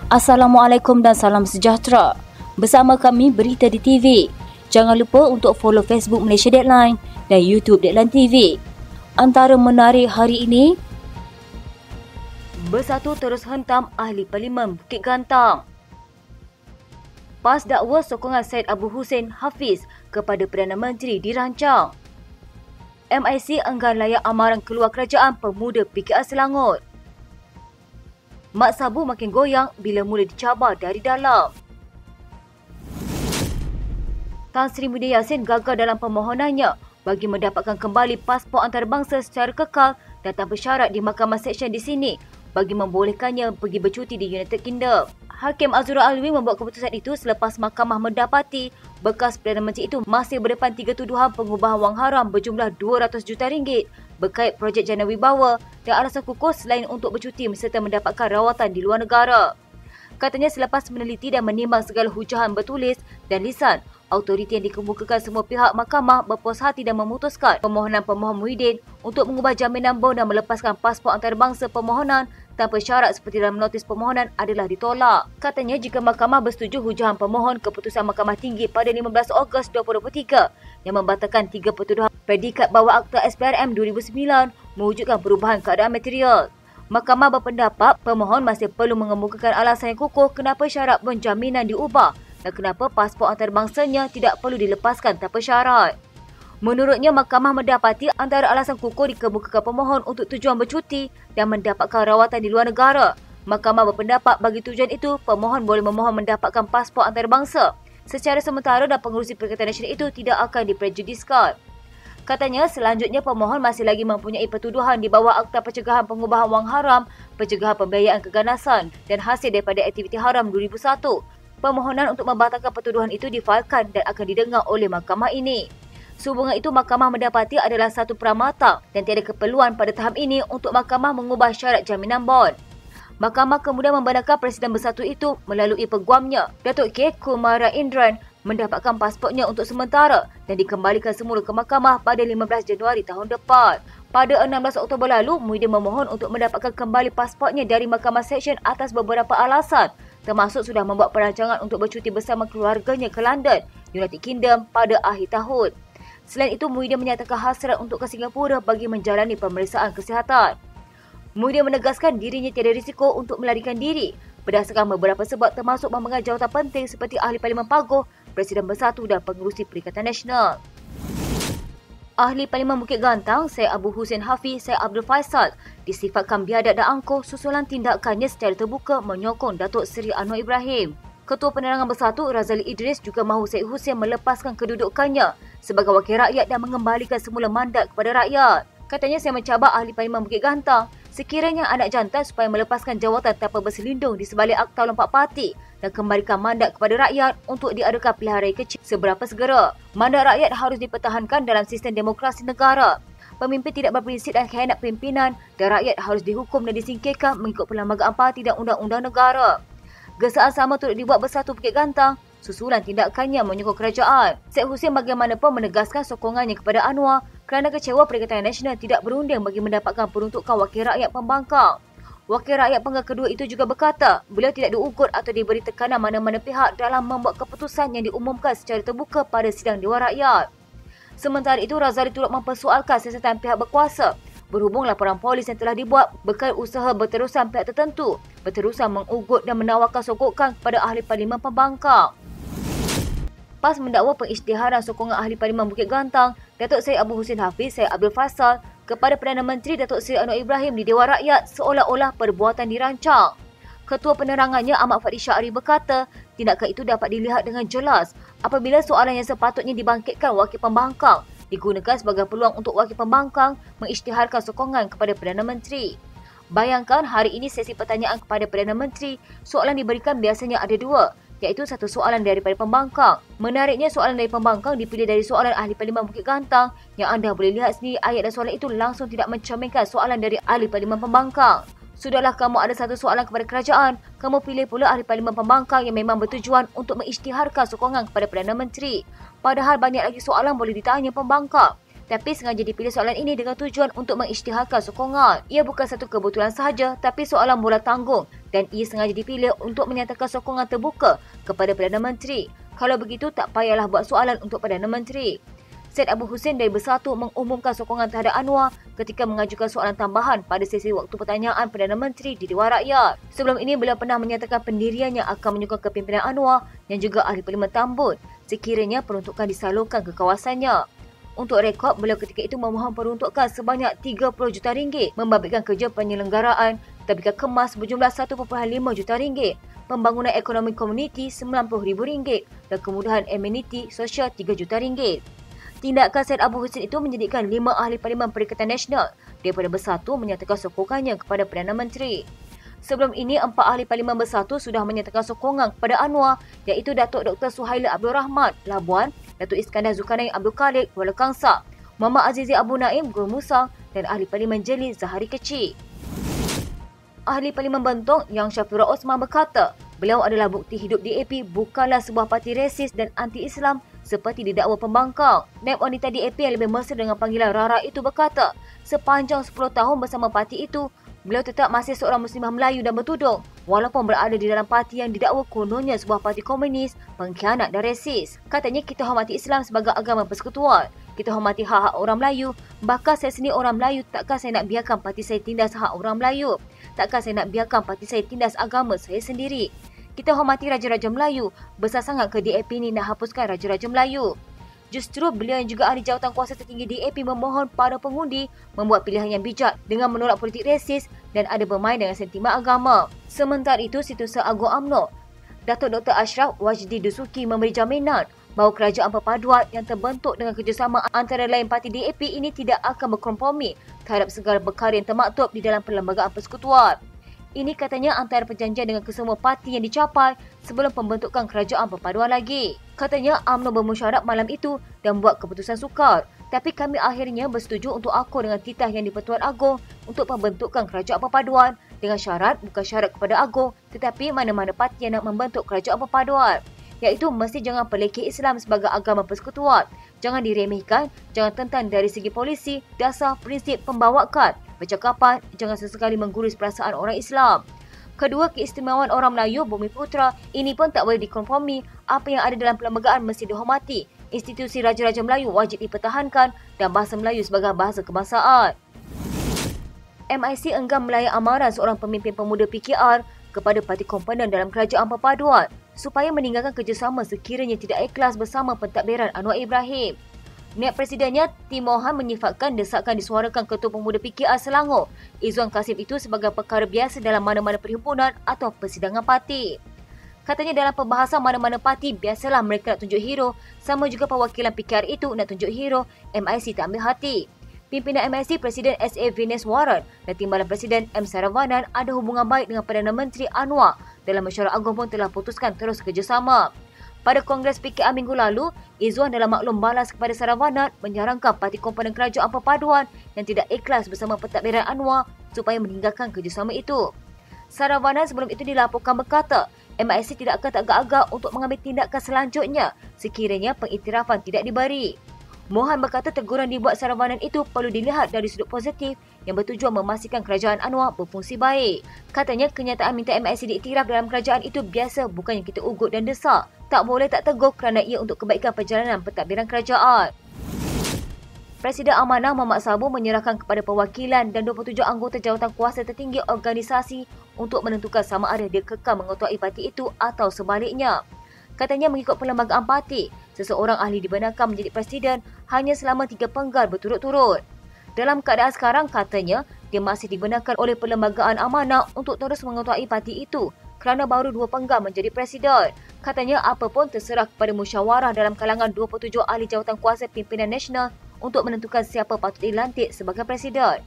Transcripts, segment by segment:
Assalamualaikum dan salam sejahtera. Bersama kami Berita di TV. Jangan lupa untuk follow Facebook Malaysia Deadline dan YouTube Deadline TV. Antara menarik hari ini, Bersatu terus hentam Ahli Parlimen Bukit Gantang. PAS dakwa sokongan Syed Abu Hussein Hafiz kepada Perdana Menteri dirancang. MIC enggan layak amaran keluar kerajaan pemuda PKR Selangor. Mak Sabu makin goyang bila mula dicabar dari dalam. Tan Sri Muhyiddin Yassin gagal dalam permohonannya bagi mendapatkan kembali pasport antarabangsa secara kekal dan tanpa syarat di Mahkamah Seksyen di sini bagi membolehkannya pergi bercuti di United Kingdom. Hakim Azura Alwi membuat keputusan itu selepas mahkamah mendapati bekas Perdana Menteri itu masih berdepan 3 tuduhan pengubahan wang haram berjumlah 200 juta ringgit berkait projek Jana Wibawa dan alasan kukuh selain untuk bercuti serta mendapatkan rawatan di luar negara. Katanya selepas meneliti dan menimbang segala hujahan bertulis dan lisan, autoriti yang dikemukakan semua pihak mahkamah berpuas hati dan memutuskan permohonan pemohon Muhyiddin untuk mengubah jaminan bond dan melepaskan pasport antarabangsa permohonan tanpa syarat seperti dalam notis permohonan adalah ditolak. Katanya jika mahkamah bersetuju hujahan pemohon, keputusan Mahkamah Tinggi pada 15 Ogos 2023 yang membatalkan 3 pertuduhan predikat bawah Akta SPRM 2009 mewujudkan perubahan keadaan material. Mahkamah berpendapat pemohon masih perlu mengemukakan alasan yang kukuh kenapa syarat bond jaminan diubah dan kenapa pasport antarabangsanya tidak perlu dilepaskan tanpa syarat. Menurutnya, mahkamah mendapati antara alasan kukuh dikemukakan pemohon untuk tujuan bercuti dan mendapatkan rawatan di luar negara. Mahkamah berpendapat bagi tujuan itu, pemohon boleh memohon mendapatkan pasport antarabangsa secara sementara dan pengurusi Perikatan Nasional itu tidak akan diprejudiskan. Katanya selanjutnya pemohon masih lagi mempunyai pertuduhan di bawah Akta Pencegahan Pengubahan Wang Haram, Pencegahan Pembiayaan Keganasan dan hasil daripada aktiviti haram 2001. Permohonan untuk membatalkan pertuduhan itu difailkan dan akan didengar oleh mahkamah ini. Sehubungan itu, mahkamah mendapati adalah satu pramatang dan tiada keperluan pada tahap ini untuk mahkamah mengubah syarat jaminan bond. Mahkamah kemudian membenarkan Presiden Bersatu itu melalui peguamnya, Datuk K. Kumara Indran, mendapatkan pasportnya untuk sementara dan dikembalikan semula ke mahkamah pada 15 Januari tahun depan. Pada 16 Oktober lalu, Muhyiddin memohon untuk mendapatkan kembali pasportnya dari Mahkamah Seksyen atas beberapa alasan, termasuk sudah membuat perancangan untuk bercuti bersama keluarganya ke London, United Kingdom pada akhir tahun. Selain itu, Muhyiddin menyatakan hasrat untuk ke Singapura bagi menjalani pemeriksaan kesihatan. Muhyiddin menegaskan dirinya tiada risiko untuk melarikan diri berdasarkan beberapa sebab termasuk memegang jawatan penting seperti Ahli Parlimen Paguh, Presiden Bersatu dan pengurusi Perikatan Nasional. Ahli Parlimen Bukit Gantang, Syed Abu Hussein Hafiz Syed Abdul Faisal disifatkan biadab dan angkuh susulan tindakannya secara terbuka menyokong Datuk Seri Anwar Ibrahim. Ketua Penerangan Bersatu Razali Idris juga mahu Syed Hussein melepaskan kedudukannya sebagai wakil rakyat dan mengembalikan semula mandat kepada rakyat. Katanya saya mencabar Ahli Parlimen Bukit Gantang sekiranya anak jantan supaya melepaskan jawatan tanpa berselindung di sebalik Akta Lompat Parti dan kembalikan mandat kepada rakyat untuk diadakan pilihan raya kecil seberapa segera. Mandat rakyat harus dipertahankan dalam sistem demokrasi negara. Pemimpin tidak berprinsip dan khianat pimpinan dan rakyat harus dihukum dan disingkirkan mengikut perlembagaan parti dan undang-undang negara. Gesaan sama turut dibuat Bersatu Bukit Gantang susulan tindakannya menyokong kerajaan. Syed Hussein bagaimanapun menegaskan sokongannya kepada Anwar kerana kecewa Perikatan Nasional tidak berunding bagi mendapatkan peruntukan wakil rakyat pembangkang. Wakil rakyat penggal kedua itu juga berkata, beliau tidak diugut atau diberi tekanan mana-mana pihak dalam membuat keputusan yang diumumkan secara terbuka pada sidang Dewan Rakyat. Sementara itu, Razali turut mempersoalkan siasatan pihak berkuasa berhubung laporan polis yang telah dibuat berkait usaha berterusan pihak tertentu berterusan mengugut dan menawarkan sokongan kepada Ahli Parlimen pembangkang. PAS mendakwa pengisytiharan sokongan Ahli Parlimen Bukit Gantang, Datuk Seri Abu Hussein Hafiz Syed Abdul Faisal kepada Perdana Menteri Datuk Seri Anwar Ibrahim di Dewan Rakyat seolah-olah perbuatan dirancang. Ketua penerangannya Ahmad Fadli Syahri berkata, tindakan itu dapat dilihat dengan jelas apabila soalan yang sepatutnya dibangkitkan wakil pembangkang digunakan sebagai peluang untuk wakil pembangkang mengisytiharkan sokongan kepada Perdana Menteri. Bayangkan hari ini sesi pertanyaan kepada Perdana Menteri, soalan diberikan biasanya ada dua, iaitu satu soalan daripada pembangkang. Menariknya, soalan dari pembangkang dipilih dari soalan Ahli Parlimen Bukit Gantang yang anda boleh lihat sendiri ayat dan soalan itu langsung tidak mencerminkan soalan dari Ahli Parlimen pembangkang. Sudahlah kamu ada satu soalan kepada kerajaan, kamu pilih pula Ahli Parlimen pembangkang yang memang bertujuan untuk mengisytiharkan sokongan kepada Perdana Menteri. Padahal banyak lagi soalan boleh ditanya pembangkang. tapi sengaja dipilih soalan ini dengan tujuan untuk mengisytiharkan sokongan. Ia bukan satu kebetulan sahaja, tapi soalan bola tanggung dan ia sengaja dipilih untuk menyatakan sokongan terbuka kepada Perdana Menteri. Kalau begitu, tak payahlah buat soalan untuk Perdana Menteri. Syed Abu Hussein dari Bersatu mengumumkan sokongan terhadap Anwar ketika mengajukan soalan tambahan pada sesi waktu pertanyaan Perdana Menteri di Dewan Rakyat. Sebelum ini, beliau pernah menyatakan pendiriannya akan menyokong kepimpinan Anwar yang juga Ahli Parlimen Tambun sekiranya peruntukan disalurkan ke kawasannya. Untuk rekod, beliau ketika itu memohon peruntukan sebanyak 30 juta ringgit, membabitkan kerja penyelenggaraan tadbikar kemas berjumlah 1.5 juta ringgit, pembangunan ekonomi komuniti RM90,000 dan kemudahan ameniti sosial 3 juta ringgit. Tindakan Syed Abu Hussein itu menjadikan 5 ahli Parlimen Perikatan Nasional daripada Bersatu menyatakan sokongannya kepada Perdana Menteri. Sebelum ini, 4 ahli Parlimen Bersatu sudah menyatakan sokongan kepada Anwar, iaitu Datuk Dr. Suhaila Abdul Rahmat, Labuan, Datuk Iskandar Zulkarnain Abdul Khalid, Kuala Kangsar, Muhammad Azizi Abu Naim, Guru Musang dan ahli Parlimen Jeli Zahari Kecil. Ahli Parlimen Bentong Yang Syafira Osman berkata, beliau adalah bukti hidup DAP bukanlah sebuah parti resis dan anti-Islam seperti didakwa pembangkang. Naib wanita DAP yang lebih mesra dengan panggilan Rara itu berkata, sepanjang 10 tahun bersama parti itu, beliau tetap masih seorang Muslimah Melayu dan bertudung walaupun berada di dalam parti yang didakwa kononnya sebuah parti komunis, pengkhianat dan resis. Katanya, kita hormati Islam sebagai agama persekutuan. Kita hormati hak-hak orang Melayu. Bahkan saya sendiri orang Melayu, takkan saya nak biarkan parti saya tindas hak orang Melayu. Takkan saya nak biarkan parti saya tindas agama saya sendiri. Kita hormati Raja-Raja Melayu. Besar sangat ke DAP ini nak hapuskan Raja-Raja Melayu. Justru beliau yang juga ahli jawatan kuasa tertinggi DAP memohon para pengundi membuat pilihan yang bijak dengan menolak politik resis dan ada bermain dengan sentimen agama. Sementara itu, Setiausaha Agung UMNO, Datuk Dr. Ashraf Wajdi Dusuki memberi jaminan bahawa kerajaan perpaduan yang terbentuk dengan kerjasama antara lain parti DAP ini tidak akan berkompromi terhadap segala perkara yang termaktub di dalam perlembagaan persekutuan. Ini katanya antara perjanjian dengan kesemua parti yang dicapai sebelum pembentukan kerajaan perpaduan lagi. Katanya UMNO bermusyawarah malam itu dan buat keputusan sukar. Tapi kami akhirnya bersetuju untuk akur dengan titah yang di-Pertuan Agong untuk pembentukan kerajaan perpaduan dengan syarat, bukan syarat kepada Agong, tetapi mana-mana parti yang nak membentuk kerajaan perpaduan. Iaitu mesti jangan pelekeh Islam sebagai agama persekutuan. Jangan diremehkan, jangan tentang dari segi polisi, dasar, prinsip, pembawakan, percakapan, jangan sesekali menggurus perasaan orang Islam. Kedua, keistimewaan orang Melayu, Bumi Putra, ini pun tak boleh dikompromi. Apa yang ada dalam perlembagaan mesti dihormati. Institusi Raja-Raja Melayu wajib dipertahankan dan bahasa Melayu sebagai bahasa kebangsaan. MIC enggan melayan amaran seorang pemimpin pemuda PKR kepada parti komponen dalam kerajaan perpaduan supaya meninggalkan kerjasama sekiranya tidak ikhlas bersama pentadbiran Anwar Ibrahim. Niat Presidennya, Timohan menyifatkan desakan disuarakan Ketua Pemuda PKR Selangor, Izzuan Kasim itu sebagai perkara biasa dalam mana-mana perhimpunan atau persidangan parti. Katanya dalam perbahasan mana-mana parti, biasalah mereka nak tunjuk hero, sama juga perwakilan PKR itu nak tunjuk hero, MIC tak ambil hati. Pimpinan MIC Presiden S.A. Venus Warren dan Timbalan Presiden M. Saravanan ada hubungan baik dengan Perdana Menteri Anwar. Dalam mesyuarat agung pun telah putuskan terus kerjasama. Pada Kongres PKR minggu lalu, Izzuan dalam maklum balas kepada Saravanan menyarankan parti komponen kerajaan perpaduan yang tidak ikhlas bersama pentadbiran Anwar supaya meninggalkan kerjasama itu. Saravanan sebelum itu dilaporkan berkata, MIC tidak akan teragak-agak untuk mengambil tindakan selanjutnya sekiranya pengiktirafan tidak diberi. Mohan berkata teguran dibuat Saravanan itu perlu dilihat dari sudut positif yang bertujuan memastikan kerajaan Anwar berfungsi baik. Katanya kenyataan minta MIC diiktiraf dalam kerajaan itu biasa, bukan yang kita ugut dan desak. Tak boleh tak teguh kerana ia untuk kebaikan perjalanan pentadbiran kerajaan. Presiden Amanah Muhammad Sabu menyerahkan kepada perwakilan dan 27 anggota jawatan kuasa tertinggi organisasi untuk menentukan sama ada dia kekal mengetuai parti itu atau sebaliknya. Katanya mengikut perlembagaan parti, seseorang ahli dibenarkan menjadi presiden hanya selama 3 penggal berturut-turut. Dalam keadaan sekarang, katanya dia masih dibenarkan oleh perlembagaan amanah untuk terus mengetuai parti itu kerana baru 2 penggal menjadi presiden. Katanya apapun terserah kepada musyawarah dalam kalangan 27 ahli jawatan kuasa pimpinan nasional untuk menentukan siapa patut dilantik sebagai presiden.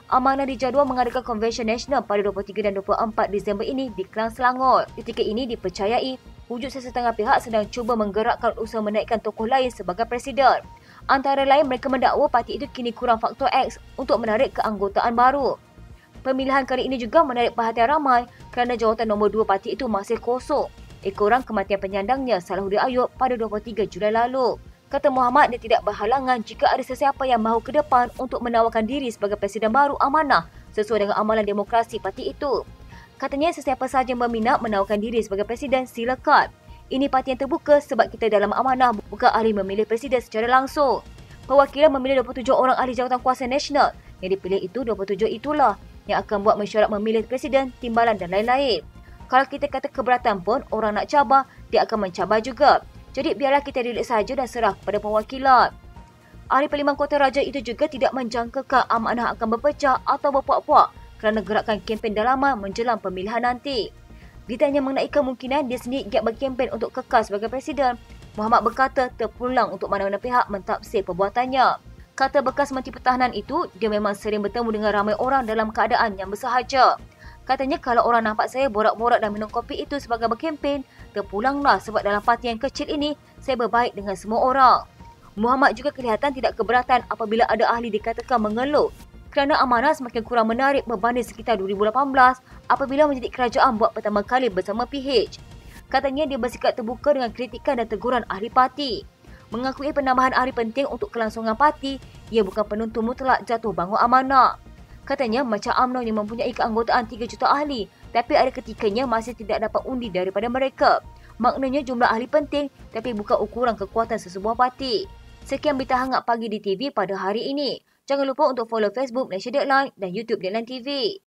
Amanah dijadual mengadakan konvensyen nasional pada 23 dan 24 Disember ini di Klang, Selangor. Ketika ini dipercayai wujud sesetengah pihak sedang cuba menggerakkan usaha menaikkan tokoh lain sebagai presiden. Antara lain, mereka mendakwa parti itu kini kurang faktor X untuk menarik keanggotaan baru. Pemilihan kali ini juga menarik perhatian ramai kerana jawatan nombor 2 parti itu masih kosong. Ekoran kematian penyandangnya Salahuddin Ayub pada 23 Julai lalu. Kata Muhammad, dia tidak berhalangan jika ada sesiapa yang mahu ke depan untuk menawarkan diri sebagai presiden baru amanah sesuai dengan amalan demokrasi parti itu. Katanya sesiapa sahaja yang berminat menawarkan diri sebagai Presiden, silakan. Ini parti yang terbuka sebab kita dalam amanah bukan ahli memilih Presiden secara langsung. Perwakilan memilih 27 orang ahli jawatan kuasa nasional. Yang dipilih itu 27 itulah yang akan buat mesyuarat memilih Presiden, timbalan dan lain-lain. Kalau kita kata keberatan pun, orang nak cabar, dia akan mencabar juga. Jadi biarlah kita relax saja dan serah kepada perwakilan. Ahli Parlimen Kota Raja itu juga tidak menjangkakan amanah akan berpecah atau berpuak-puak kerana gerakan kempen dalaman menjelang pemilihan nanti. Ditanya mengenai kemungkinan dia sendiri giat berkempen untuk kekal sebagai Presiden, Muhammad berkata terpulang untuk mana-mana pihak mentafsir perbuatannya. Kata bekas Menteri Pertahanan itu, dia memang sering bertemu dengan ramai orang dalam keadaan yang bersahaja. Katanya kalau orang nampak saya borak-borak dan minum kopi itu sebagai berkempen, terpulanglah sebab dalam parti yang kecil ini, saya berbaik dengan semua orang. Muhammad juga kelihatan tidak keberatan apabila ada ahli dikatakan mengeluh kerana amanah semakin kurang menarik berbanding sekitar 2018 apabila menjadi kerajaan buat pertama kali bersama PH. Katanya dia bersikap terbuka dengan kritikan dan teguran ahli parti. Mengakui penambahan ahli penting untuk kelangsungan parti, ia bukan penentu mutlak jatuh bangun amanah. Katanya macam UMNO yang mempunyai keanggotaan 3 juta ahli, tapi ada ketikanya masih tidak dapat undi daripada mereka. Maknanya jumlah ahli penting, tapi bukan ukuran kekuatan sesebuah parti. Sekian berita hangat pagi di TV pada hari ini. Jangan lupa untuk follow Facebook Malaysia Deadline dan YouTube Deadline TV.